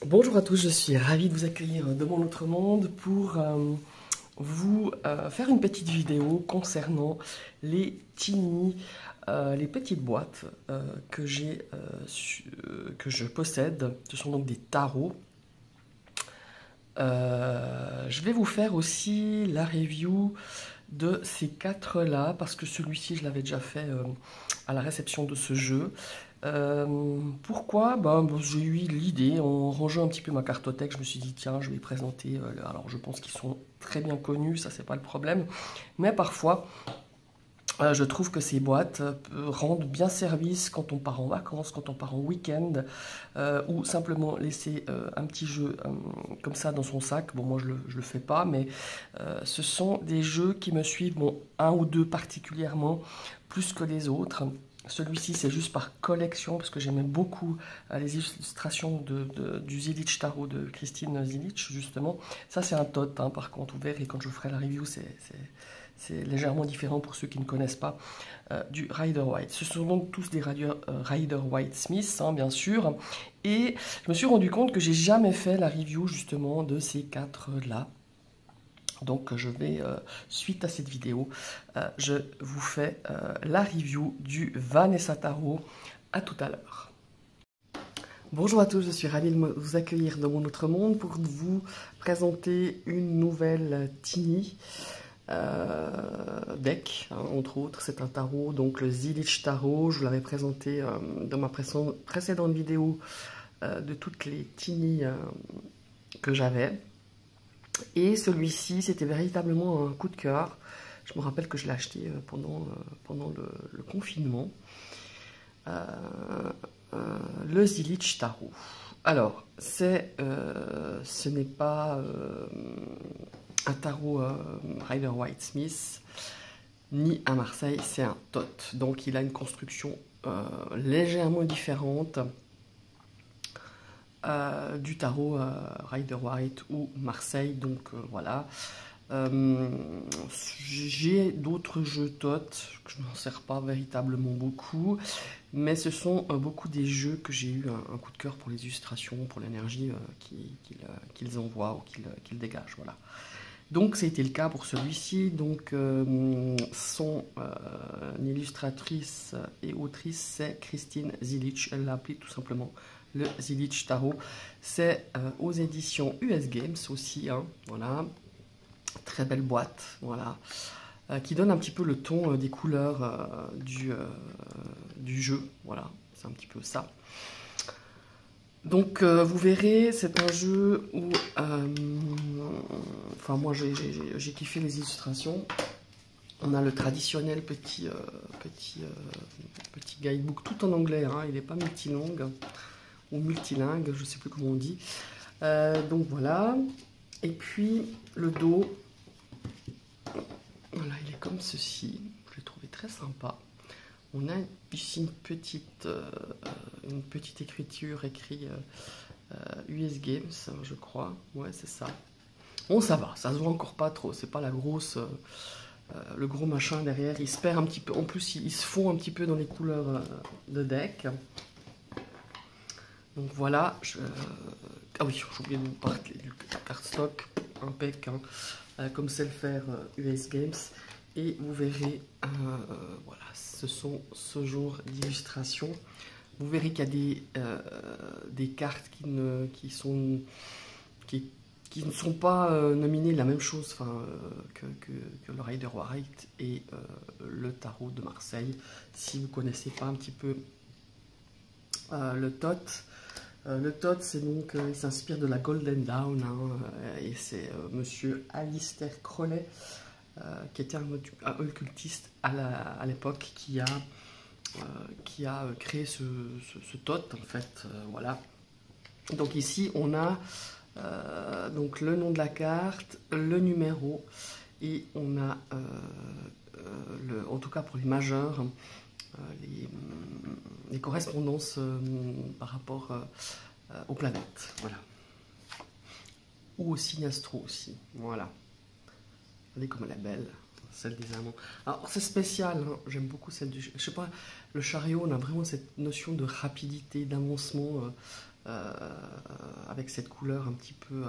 Bonjour à tous, je suis ravie de vous accueillir de mon autre monde pour vous faire une petite vidéo concernant les Tiny, les petites boîtes que je possède. Ce sont donc des tarots. Je vais vous faire aussi la review de ces quatre-là parce que celui-ci je l'avais déjà fait à la réception de ce jeu. Pourquoi? J'ai eu l'idée, en rangeant un petit peu ma cartothèque, je me suis dit tiens, je vais présenter. Alors je pense qu'ils sont très bien connus, ça c'est pas le problème, mais parfois je trouve que ces boîtes rendent bien service quand on part en vacances, quand on part en week-end, ou simplement laisser un petit jeu comme ça dans son sac. Bon, moi je le fais pas, mais ce sont des jeux qui me suivent, bon, un ou deux particulièrement, plus que les autres. Celui-ci, c'est juste par collection, parce que j'aimais beaucoup les illustrations du Zilic Tarot de Christine Zilic, justement. Ça, c'est un tot, hein, par contre, ouvert, et quand je ferai la review, c'est légèrement différent pour ceux qui ne connaissent pas du Rider Waite. Ce sont donc tous des Rider Waite Smith, hein, bien sûr. Et je me suis rendu compte que j'ai jamais fait la review, justement, de ces quatre-là. Donc je vais, suite à cette vidéo, je vous fais la review du Vanessa Tarot. À tout à l'heure. Bonjour à tous, je suis ravie de vous accueillir dans mon autre monde pour vous présenter une nouvelle Tiny deck, hein, entre autres. C'est un tarot, donc le Zilic Tarot. Je vous l'avais présenté dans ma précédente vidéo de toutes les Tiny que j'avais. Et celui-ci, c'était véritablement un coup de cœur. Je me rappelle que je l'ai acheté pendant le confinement. Le Zilic Tarot. Alors, ce n'est pas un tarot Rider Waite Smith, ni à Marseille, c'est un tot. Donc, il a une construction légèrement différente du tarot Rider Waite ou Marseille. Donc voilà. J'ai d'autres jeux TOT que je n'en sers pas véritablement beaucoup, mais ce sont beaucoup des jeux que j'ai eu un coup de cœur pour les illustrations, pour l'énergie qu'ils envoient ou qu'ils dégagent. Voilà. Donc ça a été le cas pour celui-ci. Donc son illustratrice et autrice, c'est Christine Zilic. Elle l'a appelé tout simplement le Zilic Tarot. C'est aux éditions US Games aussi, hein, voilà. Très belle boîte, voilà, qui donne un petit peu le ton des couleurs du jeu, voilà, c'est un petit peu ça. Donc vous verrez, c'est un jeu où, enfin moi j'ai kiffé les illustrations. On a le traditionnel petit guidebook tout en anglais, hein, il n'est pas multilingue ou multilingue, je ne sais plus comment on dit. Donc voilà, et puis le dos. Voilà, il est comme ceci. Je l'ai trouvé très sympa. On a ici une petite écriture écrit US Games, je crois. Ouais, c'est ça. Bon, ça va, ça se voit encore pas trop. C'est pas la grosse, le gros machin derrière. Il se perd un petit peu. En plus, il se fond un petit peu dans les couleurs de deck. Donc voilà. Ah oui, j'ai oublié de vous parler du cardstock, impec, hein, comme sait le faire US Games. Et vous verrez, voilà, ce sont ce genre d'illustrations. Vous verrez qu'il y a des cartes qui ne sont pas nominées la même chose, enfin, que le Rider Waite et le tarot de Marseille. Si vous ne connaissez pas un petit peu le tot. Le tot, c'est donc, il s'inspire de la Golden Dawn, hein, et c'est monsieur Alistair Crowley, qui était un occultiste à l'époque, qui a créé ce tot, en fait, voilà. Donc ici, on a donc le nom de la carte, le numéro, et on a, en tout cas pour les majeurs, les correspondances par rapport aux planètes, voilà. Ou au signe astro aussi, voilà. Regardez comme elle est belle, celle des amants. Alors c'est spécial, hein. J'aime beaucoup celle du... Je sais pas, le chariot, on a vraiment cette notion de rapidité, d'avancement avec cette couleur un petit peu...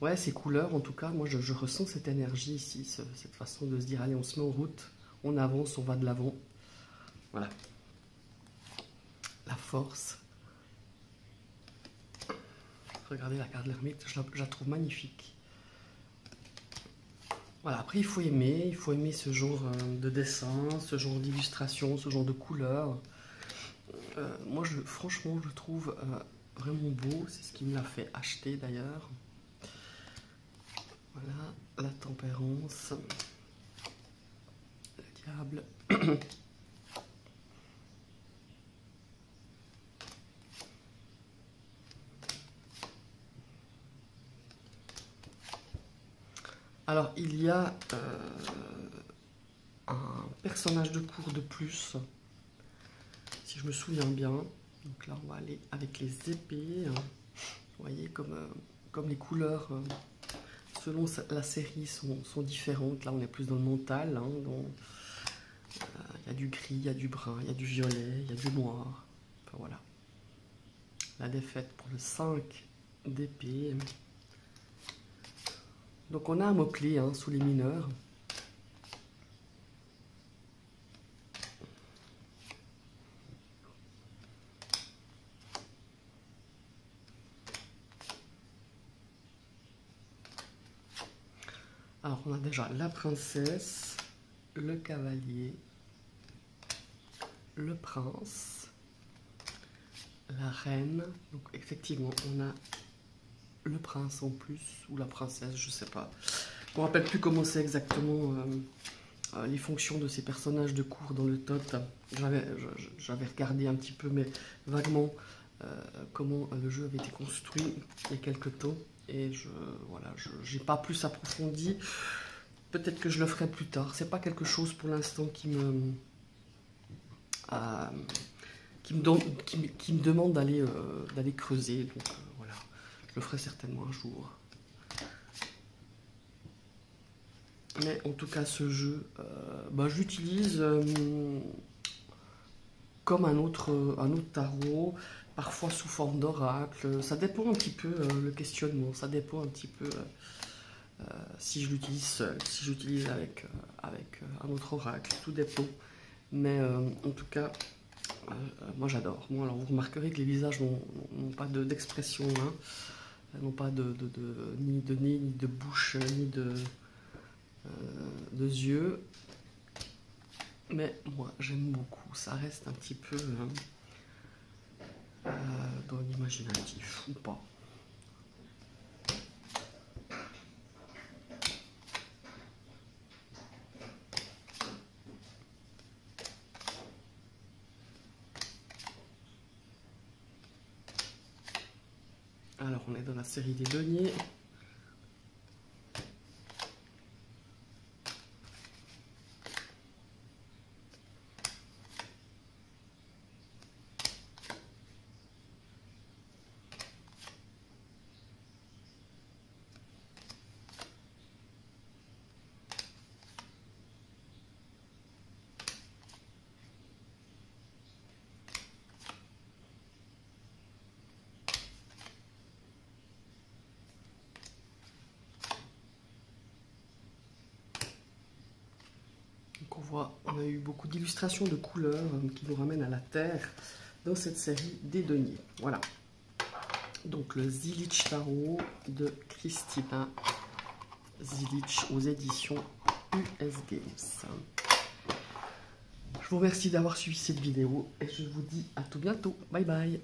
ouais, ces couleurs, en tout cas, moi je ressens cette énergie ici, cette façon de se dire, allez, on se met en route, on avance, on va de l'avant. Voilà. La force. Regardez la carte de l'ermite, je la trouve magnifique. Voilà, après il faut aimer ce genre de dessin, ce genre d'illustration, ce genre de couleurs. Moi, franchement, je le trouve vraiment beau. C'est ce qui me l'a fait acheter d'ailleurs. Voilà, la tempérance, le diable. Alors, il y a un personnage de cours de plus, si je me souviens bien. Donc là, on va aller avec les épées. Vous voyez, comme les couleurs, selon la série, sont différentes. Là, on est plus dans le mental. Hein, il y a du gris, il y a du brun, il y a du violet, il y a du noir. Enfin, voilà. La défaite pour le 5 d'épée. Donc on a un mot-clé hein, sous les mineurs. Alors on a déjà la princesse, le cavalier, le prince, la reine. Donc effectivement on a le prince en plus, ou la princesse, je sais pas. Je me rappelle plus comment c'est exactement les fonctions de ces personnages de cours dans le TOT. J'avais regardé un petit peu, mais vaguement, comment le jeu avait été construit il y a quelques temps. Et voilà, j'ai pas plus approfondi. Peut-être que je le ferai plus tard. C'est pas quelque chose pour l'instant qui me demande d'aller creuser. Donc voilà, je le ferai certainement un jour. Mais en tout cas, ce jeu, je l'utilise comme un autre tarot, parfois sous forme d'oracle. Ça dépend un petit peu le questionnement, ça dépend un petit peu si je l'utilise seul, si j'utilise avec un autre oracle, tout dépend. Mais en tout cas, moi j'adore. Bon, alors vous remarquerez que les visages n'ont pas d'expression, hein, n'ont pas ni de nez, ni de bouche, ni de yeux. Mais moi j'aime beaucoup, ça reste un petit peu dans l'imaginatif ou pas. Alors on est dans la série des deniers. Donc on voit, on a eu beaucoup d'illustrations de couleurs qui nous ramènent à la terre dans cette série des deniers. Voilà. Donc le Zilich Tarot de Christina Zilich aux éditions US Games. Je vous remercie d'avoir suivi cette vidéo et je vous dis à tout bientôt. Bye bye.